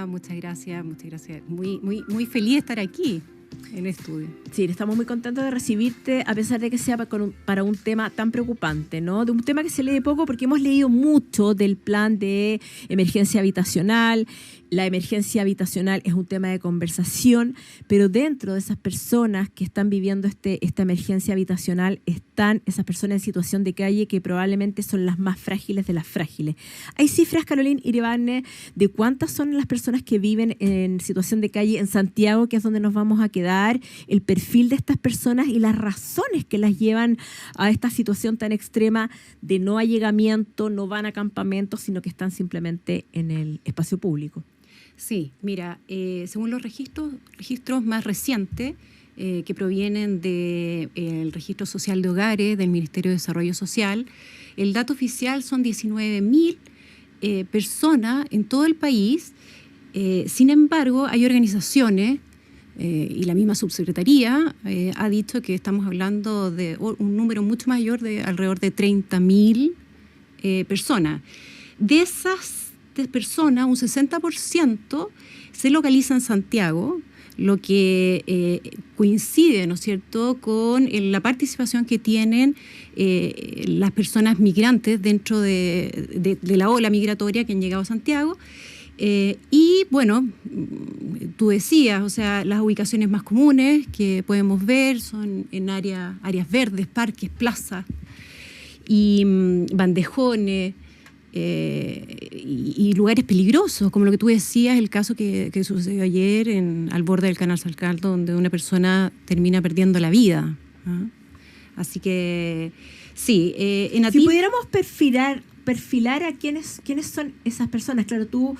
Hola, muchas gracias, muchas gracias. Muy feliz de estar aquí en el estudio. Sí, estamos muy contentos de recibirte, a pesar de que sea para un tema tan preocupante, ¿no? De un tema que se lee poco, porque hemos leído mucho del plan de emergencia habitacional. La emergencia habitacional es un tema de conversación, pero dentro de esas personas que están viviendo esta emergencia habitacional están esas personas en situación de calle que probablemente son las más frágiles de las frágiles. ¿Hay cifras, Carolina Iribarne, de cuántas son las personas que viven en situación de calle en Santiago, que es donde nos vamos a quedar, el perfil de estas personas y las razones que las llevan a esta situación tan extrema de no allegamiento, no van a campamentos, sino que están simplemente en el espacio público? Sí, mira, según los registros más recientes que provienen del Registro Social de Hogares del Ministerio de Desarrollo Social, el dato oficial son 19.000 personas en todo el país. Sin embargo, hay organizaciones y la misma subsecretaría ha dicho que estamos hablando de un número mucho mayor, de alrededor de 30.000 personas. De esas personas, un 60% se localiza en Santiago, lo que coincide, ¿no es cierto?, con la participación que tienen las personas migrantes dentro de la ola migratoria que han llegado a Santiago. Y bueno, tú decías, o sea, las ubicaciones más comunes que podemos ver son en áreas verdes, parques, plazas y bandejones. Y lugares peligrosos, como lo que tú decías, el caso que sucedió ayer al borde del Canal Salcaldo, donde una persona termina perdiendo la vida. Así que, sí. Si pudiéramos perfilar a quiénes son esas personas. Claro, tú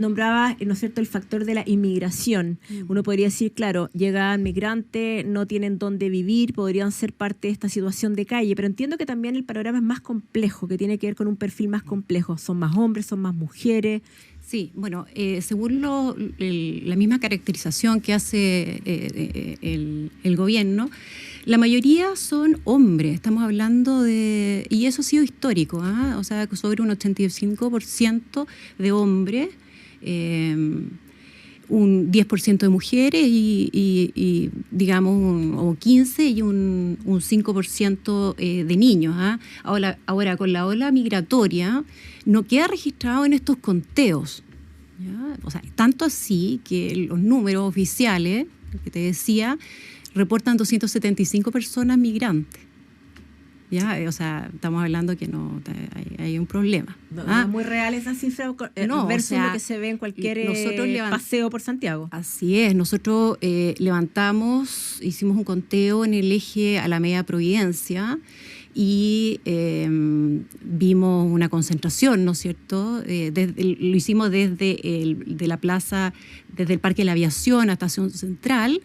nombrabas, ¿no es cierto?, el factor de la inmigración. Uno podría decir, claro, llegan migrantes, no tienen dónde vivir, podrían ser parte de esta situación de calle, pero entiendo que también el panorama es más complejo, que tiene que ver con un perfil más complejo. ¿Son más hombres, son más mujeres? Sí, bueno, según la misma caracterización que hace el gobierno, la mayoría son hombres, estamos hablando de, y eso ha sido histórico, o sea, sobre un 85% de hombres, un 10% de mujeres y digamos, o 15% y un 5% de niños. Ahora, con la ola migratoria, no queda registrado en estos conteos, ¿ya? O sea, tanto así que los números oficiales, que te decía, reportan 275 personas migrantes. ¿Ya? O sea, estamos hablando que no hay un problema. No es muy real esa cifra no, versus, o sea, lo que se ve en cualquier paseo por Santiago. Así es, nosotros hicimos un conteo en el eje Alameda Providencia y vimos una concentración, ¿no es cierto? Lo hicimos de la plaza, desde el Parque de la Aviación a Estación Central,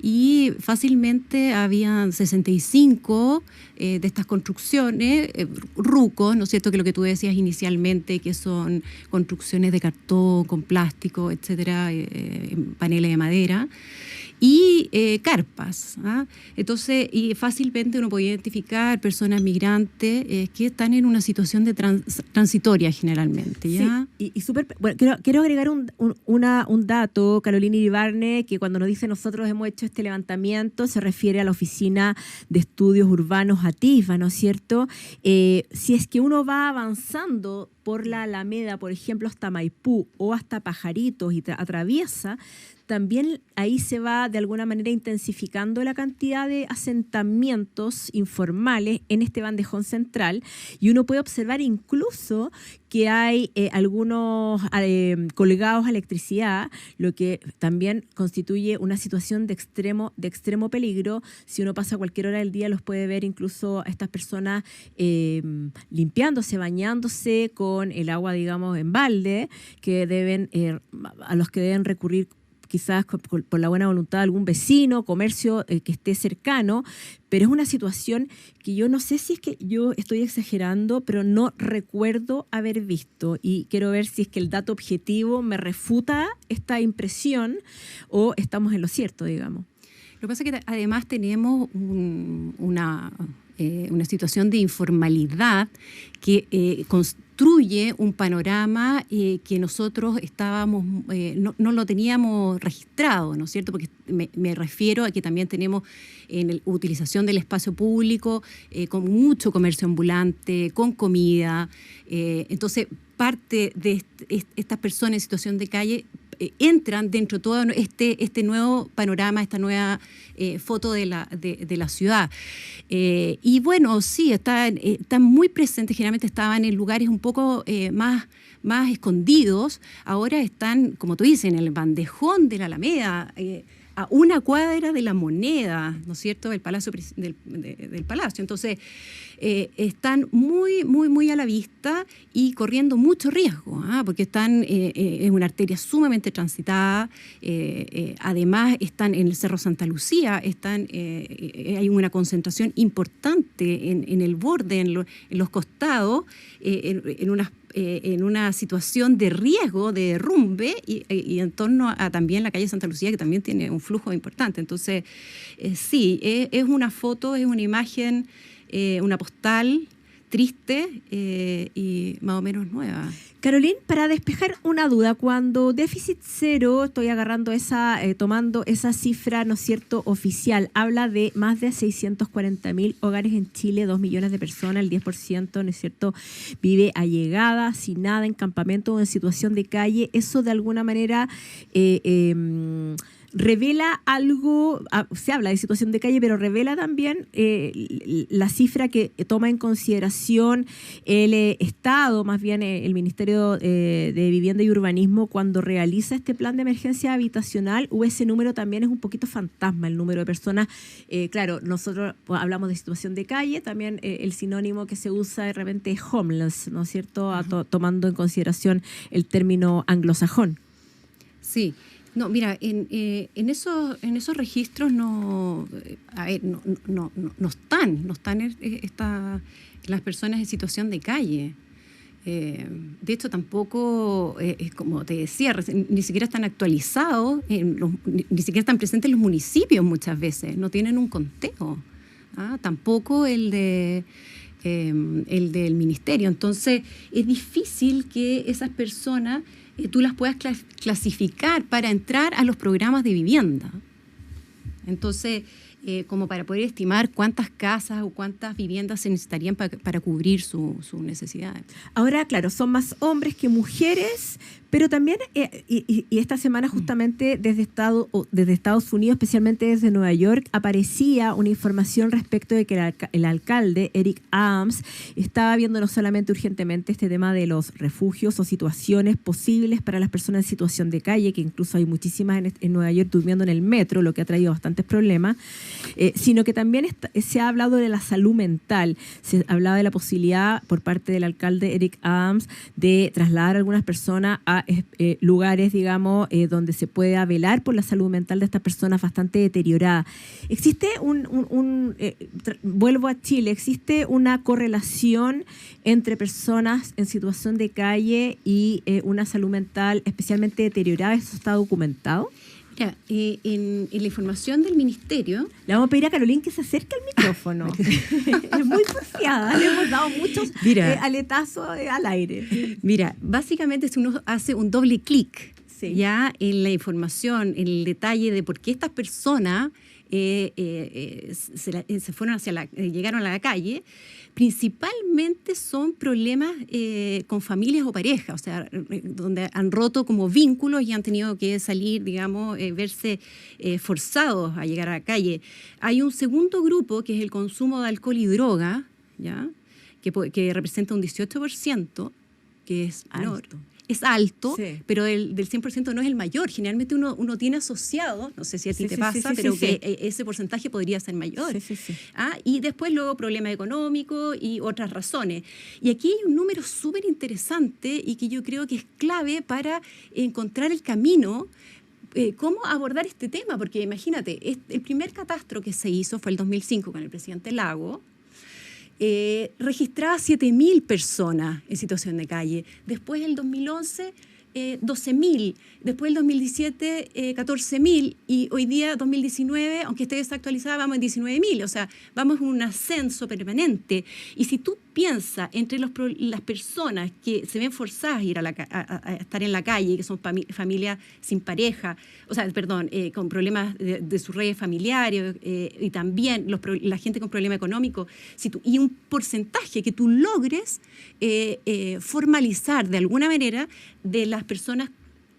y fácilmente habían 65 de estas construcciones, rucos, ¿no es cierto?, que lo que tú decías inicialmente, que son construcciones de cartón, con plástico, etcétera, paneles de madera, y carpas. Entonces, y fácilmente uno puede identificar personas migrantes que están en una situación de transitoria generalmente, ¿ya? Sí, y súper, bueno, quiero agregar un dato, Carolina Iribarne, que cuando nos dice nosotros hemos hecho este levantamiento, se refiere a la Oficina de Estudios Urbanos ATIFA, ¿no es cierto? Si es que uno va avanzando por la Alameda, por ejemplo, hasta Maipú o hasta Pajaritos y atraviesa, también ahí se va de alguna manera intensificando la cantidad de asentamientos informales en este bandejón central, y uno puede observar incluso que hay algunos colgados a electricidad, lo que también constituye una situación de extremo peligro. Si uno pasa cualquier hora del día, los puede ver incluso a estas personas limpiándose, bañándose con el agua, digamos, en balde, que a los que deben recurrir quizás por la buena voluntad de algún vecino, comercio que esté cercano, pero es una situación que yo no sé si es que yo estoy exagerando, pero no recuerdo haber visto, y quiero ver si es que el dato objetivo me refuta esta impresión o estamos en lo cierto, digamos. Lo que pasa es que además tenemos una una situación de informalidad que construye un panorama que nosotros estábamos, no lo teníamos registrado, ¿no es cierto? Porque me refiero a que también tenemos utilización del espacio público con mucho comercio ambulante, con comida. Entonces, parte de estas personas en situación de calle entran dentro de todo este nuevo panorama, esta nueva foto de la ciudad. Y bueno, sí, están muy presentes, generalmente estaban en lugares un poco más escondidos, ahora están, como tú dices, en el bandejón de la Alameda, a una cuadra de la Moneda, ¿no es cierto?, del Palacio. Entonces, están muy, muy, muy a la vista y corriendo mucho riesgo, porque están en una arteria sumamente transitada. Además, están en el Cerro Santa Lucía, hay una concentración importante en el borde, en los costados, en una situación de riesgo, de derrumbe, y en torno a también la calle Santa Lucía, que también tiene un flujo importante. Entonces, sí, es una foto, es una imagen, una postal triste y más o menos nueva. Carolyn, para despejar una duda, cuando déficit cero, estoy agarrando tomando esa cifra, ¿no es cierto?, oficial, habla de más de 640.000 hogares en Chile, 2 millones de personas, el 10%, ¿no es cierto?, vive allegada, sin nada, en campamento o en situación de calle. Eso de alguna manera revela algo, se habla de situación de calle, pero revela también la cifra que toma en consideración el Estado, más bien el Ministerio de Vivienda y Urbanismo, cuando realiza este plan de emergencia habitacional, o ese número también es un poquito fantasma, el número de personas. Claro, nosotros hablamos de situación de calle, también el sinónimo que se usa de repente es homeless, ¿no es cierto?, tomando en consideración el término anglosajón. Sí. No, mira, en esos registros no están las personas en situación de calle. De hecho, tampoco, como te decía, ni siquiera están actualizados, ni siquiera están presentes en los municipios muchas veces, no tienen un conteo. Tampoco el del ministerio. Entonces, es difícil que esas personas tú las puedas clasificar para entrar a los programas de vivienda. Entonces, como para poder estimar cuántas casas o cuántas viviendas se necesitarían para cubrir sus necesidades. Ahora, claro, son más hombres que mujeres, pero también, y esta semana justamente desde Estados Unidos, especialmente desde Nueva York, aparecía una información respecto de que el alcalde, Eric Adams, estaba viendo no solamente urgentemente este tema de los refugios o situaciones posibles para las personas en situación de calle, que incluso hay muchísimas en Nueva York durmiendo en el metro, lo que ha traído bastantes problemas, sino que también se ha hablado de la salud mental. Se hablaba de la posibilidad por parte del alcalde Eric Adams de trasladar a algunas personas a lugares, digamos, donde se pueda velar por la salud mental de estas personas bastante deterioradas. ¿Existe vuelvo a Chile, existe una correlación entre personas en situación de calle y una salud mental especialmente deteriorada? ¿Eso está documentado? Mira, en la información del ministerio... Le vamos a pedir a Carolyn que se acerque al micrófono. Es muy porfiada, le hemos dado muchos aletazos al aire. Mira, básicamente si uno hace un doble clic ya en la información, en el detalle de por qué estas personas se fueron llegaron a la calle, principalmente son problemas con familias o parejas, o sea, donde han roto como vínculos y han tenido que salir, digamos, verse forzados a llegar a la calle. Hay un segundo grupo que es el consumo de alcohol y droga, ¿ya? Que representa un 18%, que es menor. Es alto, sí, pero del 100% no es el mayor. Generalmente uno tiene asociado, no sé si a ti te pasa, pero que ese porcentaje podría ser mayor. Y después luego problemas económicos y otras razones. Y aquí hay un número súper interesante y que yo creo que es clave para encontrar el camino, cómo abordar este tema. Porque imagínate, el primer catastro que se hizo fue el 2005 con el presidente Lago. Registraba 7.000 personas en situación de calle. Después, en el 2011, 12.000, después del 2017 14.000 y hoy día 2019, aunque esté desactualizada, vamos en 19.000, o sea, vamos en un ascenso permanente. Y si tú piensas entre las personas que se ven forzadas a ir a estar en la calle, que son familias sin pareja, o sea, perdón, con problemas de sus redes familiares y también la gente con problema económico, y un porcentaje que tú logres formalizar de alguna manera de las personas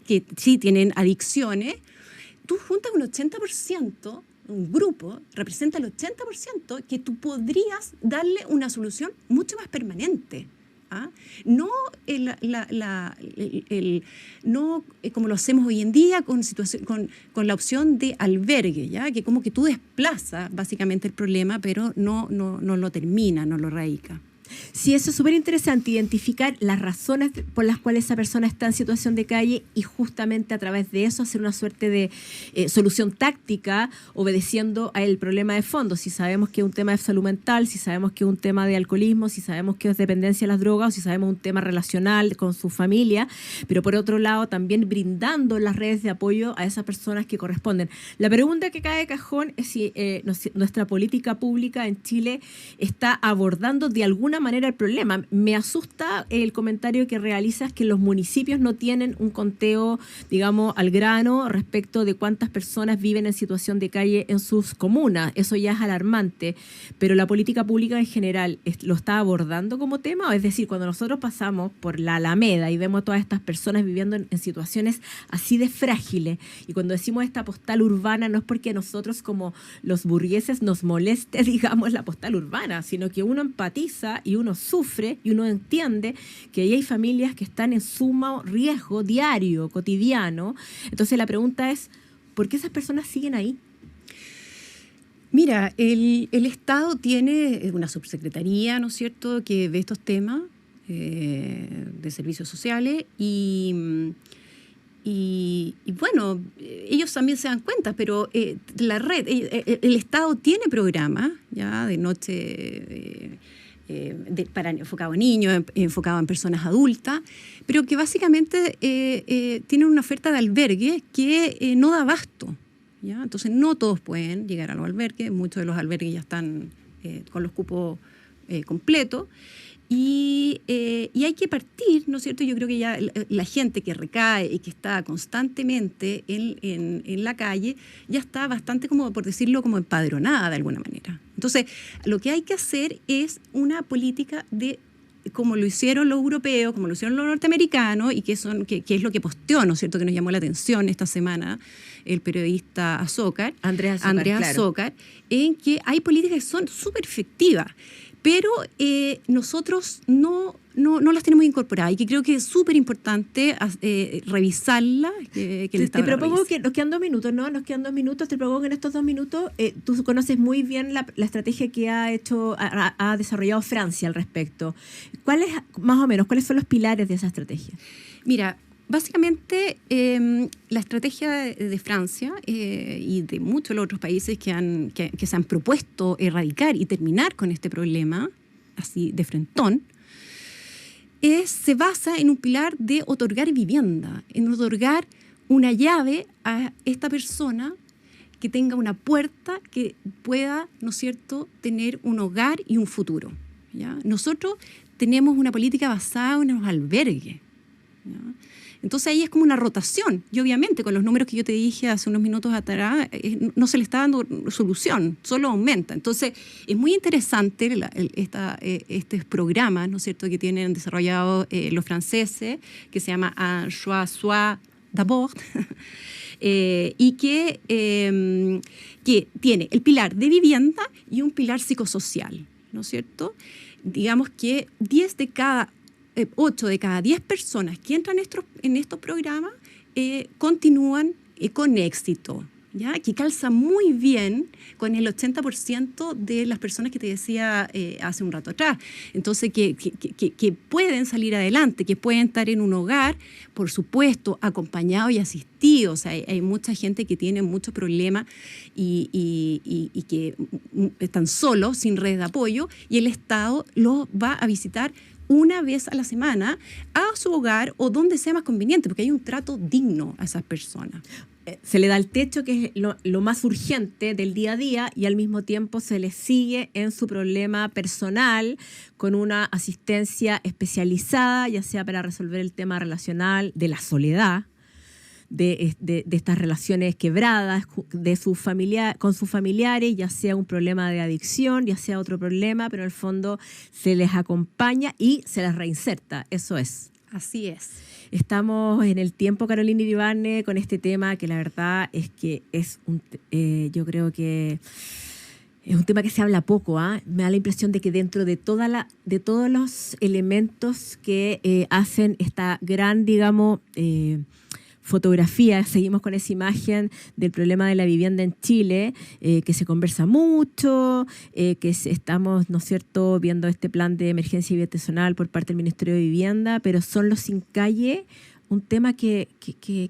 que sí tienen adicciones, tú juntas un 80%, un grupo representa el 80% que tú podrías darle una solución mucho más permanente. ¿Ah? No, no como lo hacemos hoy en día con la opción de albergue, ¿ya? Que como que tú desplazas básicamente el problema, pero no lo termina, no lo erradica. Sí, eso es súper interesante, identificar las razones por las cuales esa persona está en situación de calle y justamente a través de eso hacer una suerte de solución táctica obedeciendo al problema de fondo. Si sabemos que es un tema de salud mental, si sabemos que es un tema de alcoholismo, si sabemos que es dependencia de las drogas o si sabemos un tema relacional con su familia, pero por otro lado también brindando las redes de apoyo a esas personas que corresponden. La pregunta que cae de cajón es si nuestra política pública en Chile está abordando de alguna manera el problema. Me asusta el comentario que realizas que los municipios no tienen un conteo, digamos, al grano respecto de cuántas personas viven en situación de calle en sus comunas. Eso ya es alarmante, pero la política pública en general lo está abordando como tema. Es decir, cuando nosotros pasamos por la Alameda y vemos a todas estas personas viviendo en situaciones así de frágiles, y cuando decimos esta postal urbana no es porque a nosotros como los burgueses nos moleste, digamos, la postal urbana, sino que uno empatiza y uno sufre y uno entiende que ahí hay familias que están en sumo riesgo diario, cotidiano. Entonces la pregunta es, ¿por qué esas personas siguen ahí? Mira, el Estado tiene una subsecretaría, ¿no es cierto?, que ve estos temas de servicios sociales y bueno, ellos también se dan cuenta, pero la red, el Estado tiene programas ya de noche enfocado en niños, enfocado en personas adultas, pero que básicamente tienen una oferta de albergue que no da abasto, ¿ya? Entonces no todos pueden llegar a los albergues, muchos de los albergues ya están con los cupos completos. Y hay que partir, ¿no es cierto? Yo creo que ya la gente que recae y que está constantemente en la calle ya está bastante, como por decirlo, como empadronada de alguna manera. Entonces, lo que hay que hacer es una política como lo hicieron los europeos, como lo hicieron los norteamericanos, y que es lo que posteó, ¿no es cierto?, que nos llamó la atención esta semana el periodista Andrés Azócar, en que hay políticas que son súper efectivas, pero nosotros no las tenemos incorporadas y que creo que es súper importante revisarlas. Te propongo que nos quedan 2 minutos, ¿no? Nos quedan 2 minutos. Te propongo que en estos 2 minutos tú conoces muy bien la estrategia que ha desarrollado Francia al respecto. ¿Cuáles son los pilares de esa estrategia? Mira, básicamente la estrategia de Francia y de muchos de los otros países que se han propuesto erradicar y terminar con este problema, así de frentón, se basa en un pilar de otorgar vivienda, en otorgar una llave a esta persona que tenga una puerta que pueda, ¿no es cierto?, tener un hogar y un futuro, ¿ya? Nosotros tenemos una política basada en los albergues, ¿ya? Entonces ahí es como una rotación y obviamente con los números que yo te dije hace unos minutos atrás no se le está dando solución, solo aumenta. Entonces es muy interesante estos programas, ¿no es cierto?, que tienen desarrollados los franceses, que se llama Un choix soit d'abord, y que tiene el pilar de vivienda y un pilar psicosocial, ¿no es cierto? Digamos que 8 de cada 10 personas que entran en estos programas continúan con éxito, ¿ya? Que calza muy bien con el 80% de las personas que te decía hace un rato atrás. Entonces, que pueden salir adelante, que pueden estar en un hogar, por supuesto, acompañado y asistido. O sea, hay mucha gente que tiene muchos problemas y que están solos, sin red de apoyo, y el Estado los va a visitar una vez a la semana a su hogar o donde sea más conveniente, porque hay un trato digno a esas personas. Se le da el techo, que es lo más urgente del día a día, y al mismo tiempo se le sigue en su problema personal con una asistencia especializada, ya sea para resolver el tema relacional de la soledad, de estas relaciones quebradas de con sus familiares, ya sea un problema de adicción, ya sea otro problema, pero en el fondo se les acompaña y se les reinserta. Eso es. Así es. Estamos en el tiempo, Carolina Iribarne, con este tema que la verdad es que yo creo que es un tema que se habla poco. Me da la impresión de que dentro de todos los elementos que hacen esta gran, digamos, fotografía, seguimos con esa imagen del problema de la vivienda en Chile, que se conversa mucho, estamos, ¿no es cierto?, viendo este plan de emergencia habitacional por parte del Ministerio de Vivienda, pero son los sin calle un tema que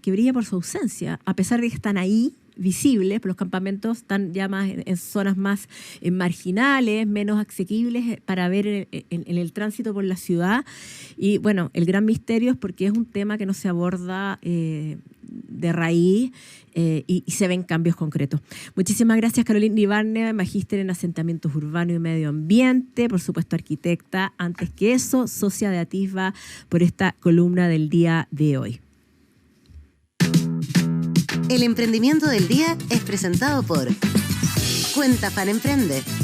brilla por su ausencia, a pesar de que están ahí, visibles, pero los campamentos están ya más en zonas más marginales, menos asequibles para ver en el tránsito por la ciudad. Y bueno, el gran misterio es porque es un tema que no se aborda de raíz y se ven cambios concretos. Muchísimas gracias, Carolina Iribarne, magíster en asentamientos urbanos y medio ambiente, por supuesto arquitecta, antes que eso, socia de Atisba, por esta columna del día de hoy. El emprendimiento del día es presentado por Cuenta Fan Emprende.